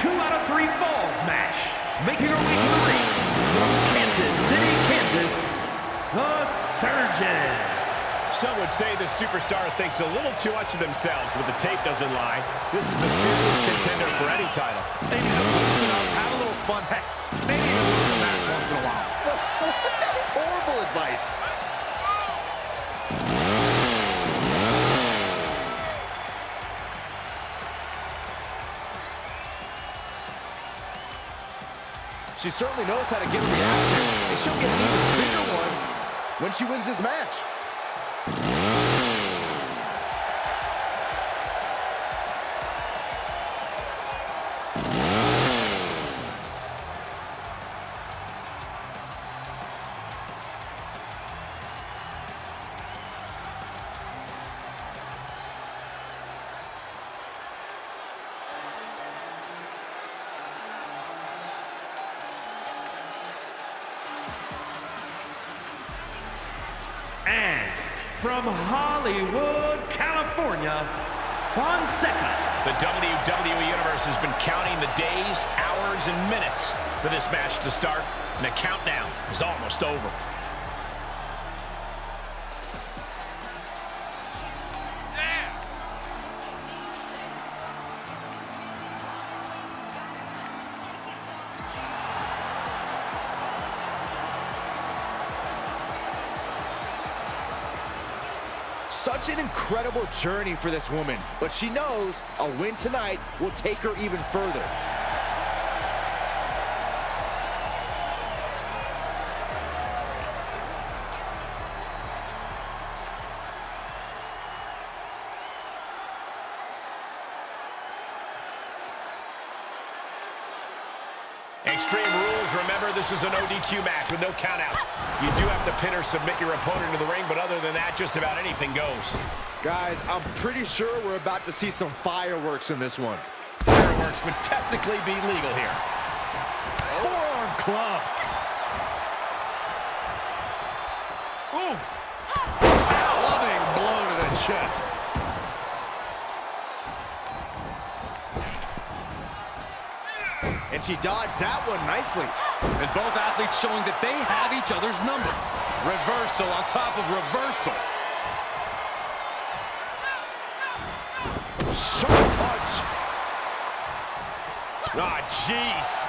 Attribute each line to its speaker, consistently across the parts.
Speaker 1: 2 out of 3 falls match. Making her way to the ring from Kansas City, Kansas, the Surgeon.
Speaker 2: Some would say the superstar thinks a little too much of themselves, but the tape doesn't lie. This is a serious contender for any title.
Speaker 3: They need to loosen up, have a little fun. Heck, they need to lose a match once in a while.
Speaker 2: That is horrible advice.
Speaker 4: She certainly knows how to get a reaction, and she'll get an even bigger one when she wins this match.
Speaker 1: And from Hollywood, California, Fonseca.
Speaker 2: The WWE Universe has been counting the days, hours, and minutes for this match to start, and the countdown is almost over.
Speaker 4: Such an incredible journey for this woman, but she knows a win tonight will take her even further.
Speaker 2: Extreme Rules, remember, this is an ODQ match with no countouts. You do have to pin or submit your opponent to the ring, but other than that, just about anything goes.
Speaker 4: Guys, I'm pretty sure we're about to see some fireworks in this one.
Speaker 2: Fireworks would technically be legal here.
Speaker 4: Forearm club.
Speaker 2: Ooh.
Speaker 4: Loving blow to the chest. And she dodged that one nicely.
Speaker 3: And both athletes showing that they have each other's number. Reversal on top of reversal.
Speaker 4: Sharp punch.
Speaker 2: Ah, jeez.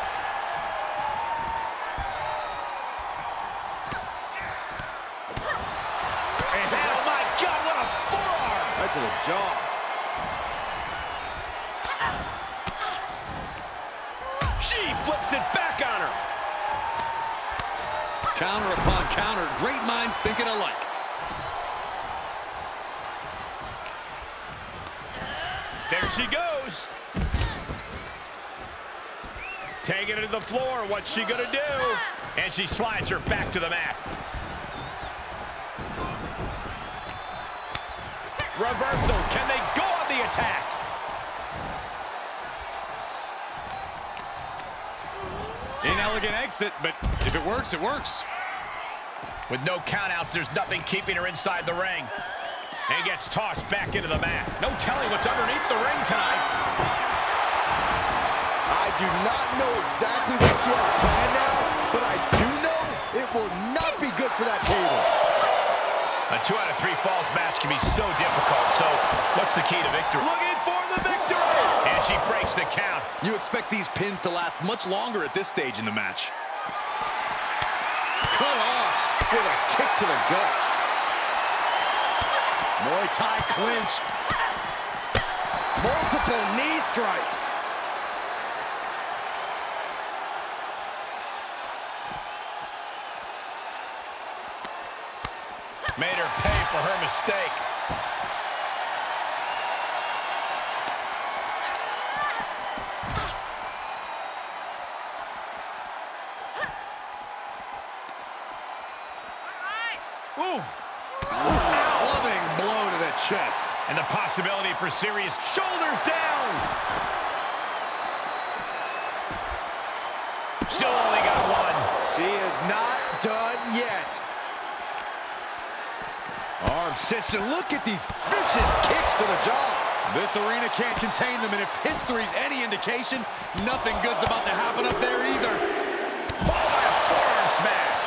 Speaker 2: And oh my God, what a forearm!
Speaker 4: Right to the jaw.
Speaker 2: She flips it back on her.
Speaker 3: Counter upon counter. Great minds thinking alike.
Speaker 2: There she goes. Taking it to the floor. What's she gonna do? And she slides her back to the mat. Reversal. Can they go on the attack?
Speaker 3: Inelegant exit, but if it works, it works.
Speaker 2: With no countouts, there's nothing keeping her inside the ring. And gets tossed back into the mat. No telling what's underneath the ring tonight.
Speaker 4: I do not know exactly what she has planned now, but I do know it will not be good for that table.
Speaker 2: A 2 out of 3 falls match can be so difficult. So what's the key to victory? Looking for the victory! And she breaks the count.
Speaker 3: You expect these pins to last much longer at this stage in the match.
Speaker 4: Cut off with a kick to the gut.
Speaker 3: Muay Thai clinch.
Speaker 4: Multiple knee strikes.
Speaker 2: Made her pay for her mistake. Ooh.
Speaker 4: Loving blow to the chest.
Speaker 2: And the possibility for serious shoulders down. Still only got one.
Speaker 4: She is not done yet. Arm system. Look at these vicious kicks to the jaw.
Speaker 3: This arena can't contain them, and if history's any indication, nothing good's about to happen up there either.
Speaker 2: Oh, a forearm smash.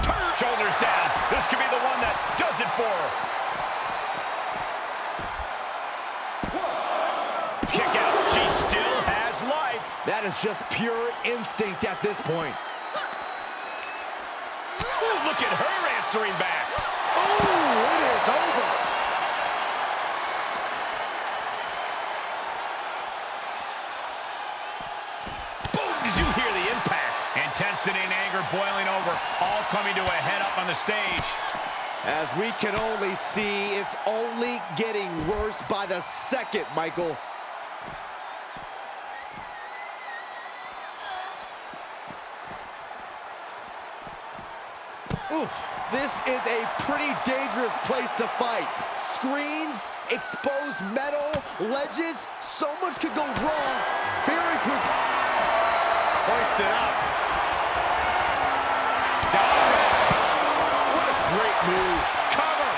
Speaker 2: Turn. Shoulders down. This could be the one that does it for her. Kick out. She still has life.
Speaker 4: That is just pure instinct at this point.
Speaker 2: Ooh, look at her answering back.
Speaker 4: Oh, it is over.
Speaker 2: Boom, did you hear the impact? Intensity and anger boiling over, all coming to a head up on the stage.
Speaker 4: As we can only see, it's only getting worse by the second, Michael. Oof, this is a pretty dangerous place to fight. Screens, exposed metal, ledges, so much could go wrong very quickly.
Speaker 2: Hoisted up. Dominant. What a great move. Cover.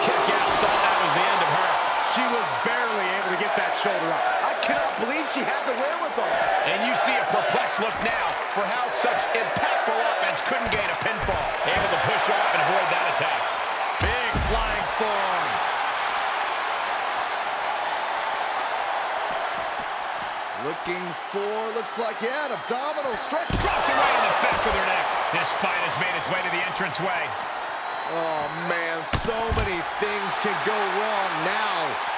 Speaker 2: Kick out. Thought that was the end of her.
Speaker 3: She was barely able to get that shoulder up.
Speaker 4: I cannot believe she had the wherewithal.
Speaker 2: And you see a perplexed look now for how such impactful offense couldn't gain a pinfall. Able to push off and avoid that attack.
Speaker 3: Big flying forearm.
Speaker 4: Looking for, looks like, yeah, an abdominal stretch.
Speaker 2: Drops it right in the back of their neck. This fight has made its way to the entranceway.
Speaker 4: Oh, man, so many things can go wrong now.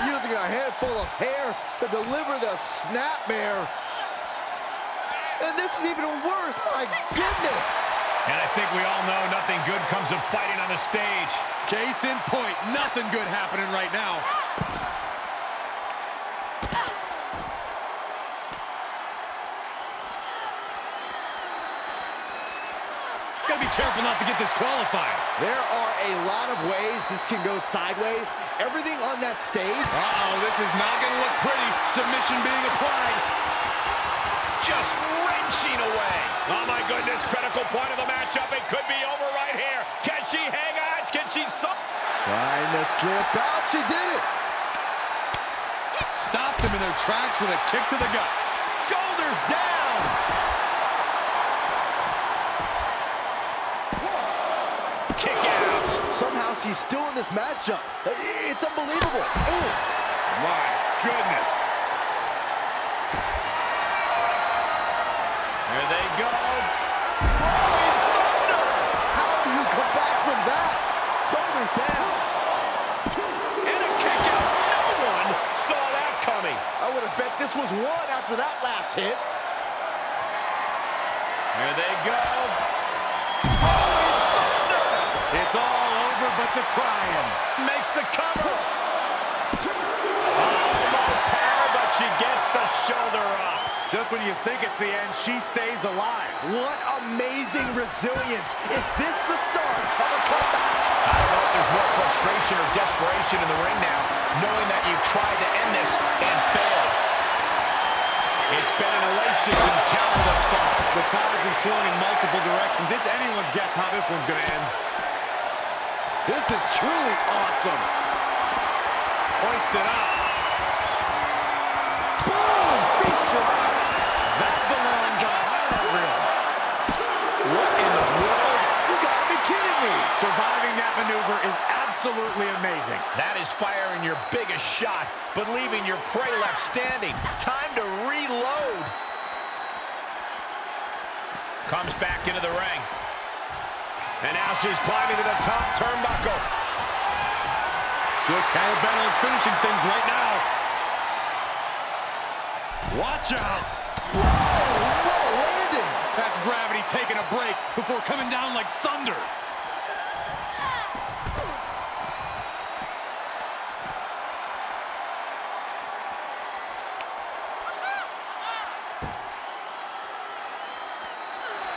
Speaker 4: Using a handful of hair to deliver the snapmare. And this is even worse, my goodness.
Speaker 2: And I think we all know nothing good comes of fighting on the stage.
Speaker 3: Case in point, nothing good happening right now. Gotta be careful not to get disqualified.
Speaker 4: There are a lot of ways this can go sideways. Everything on that stage.
Speaker 3: Uh-oh, this is not gonna look pretty. Submission being applied.
Speaker 2: Just wrenching away. Oh my goodness, critical point of the matchup. It could be over right here. Can she hang on? Can she...
Speaker 4: Trying to slip out. She did it.
Speaker 3: Stopped them in their tracks with a kick to the gut.
Speaker 2: Shoulders down. Kick out.
Speaker 4: Somehow she's still in this matchup. It's unbelievable. Oh,
Speaker 3: My goodness.
Speaker 2: There they go.
Speaker 4: how do you come back from that? Shoulders down.
Speaker 2: And a kick out. No one saw that coming.
Speaker 4: I would have bet this was one after that last hit.
Speaker 2: There they go.
Speaker 3: It's all over but the crying.
Speaker 2: Makes the cover. Almost her, but she gets the shoulder up.
Speaker 3: Just when you think it's the end, she stays alive.
Speaker 4: What amazing resilience. Is this the start of a comeback?
Speaker 2: I don't know if there's more frustration or desperation in the ring now, knowing that you tried to end this and failed. It's been an hellacious encounter thus far.
Speaker 3: The tides have swung in multiple directions. It's anyone's guess how this one's gonna end.
Speaker 4: This is truly awesome.
Speaker 2: Hoisted up.
Speaker 4: Boom! Feast your eyes.
Speaker 3: That belongs on a highlight reel.
Speaker 2: What in the world?
Speaker 4: You gotta be kidding me.
Speaker 3: Surviving that maneuver is absolutely amazing.
Speaker 2: That is firing your biggest shot, but leaving your prey left standing. Time to reload. Comes back into the ring. And now she's climbing to the top turnbuckle.
Speaker 3: She looks hell-bent on finishing things right now. Watch out.
Speaker 4: Whoa, what a landing.
Speaker 3: That's gravity taking a break before coming down like thunder.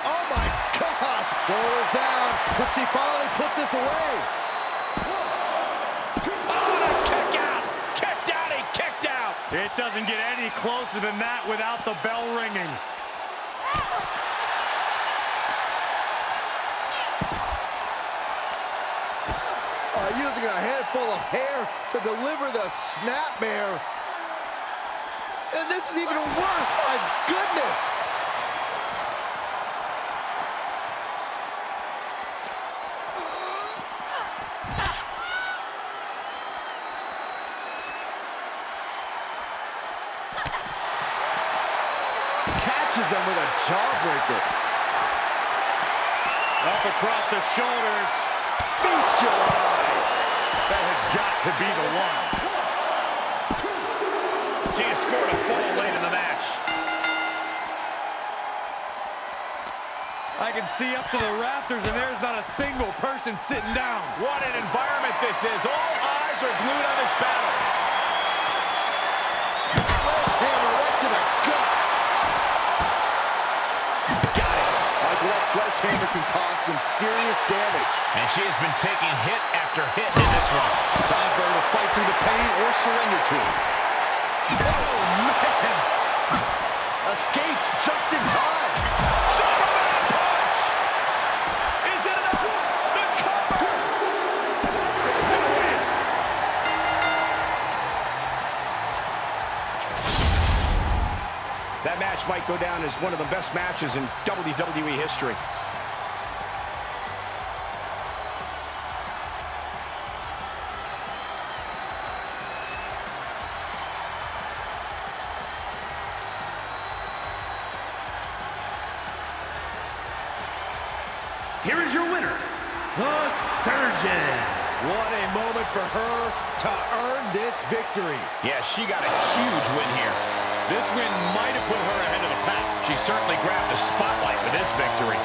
Speaker 4: Oh my gosh. Shoulders down. Could she finally put this away?
Speaker 2: Oh, kick out. Kicked out. He kicked out.
Speaker 3: It doesn't get any closer than that without the bell ringing.
Speaker 4: Using a handful of hair to deliver the snapmare. And this is even worse, my goodness! Catches them with a jawbreaker.
Speaker 3: Up across the shoulders.
Speaker 4: Feast your eyes.
Speaker 3: That has got to be the one.
Speaker 2: She has scored a fall late in the match.
Speaker 3: I can see up to the rafters, and there's not a single person sitting down.
Speaker 2: What an environment this is. All eyes are glued on this battle.
Speaker 4: Sledgehammer right to the gut.
Speaker 2: Got it.
Speaker 4: Michael, that sledgehammer can cause some serious damage.
Speaker 2: And she has been taking hit after hit in this one.
Speaker 3: Time for her to fight through the pain or surrender to it.
Speaker 2: Oh, man.
Speaker 4: Escape just in time.
Speaker 2: Superman punch. Is it enough? The cover. And a win. That match might go down as one of the best matches in WWE history.
Speaker 1: Here is your winner, the Surgeon.
Speaker 4: What a moment for her to earn this victory.
Speaker 2: Yeah, she got a huge win here.
Speaker 3: This win might have put her ahead of the pack.
Speaker 2: She certainly grabbed the spotlight with this victory.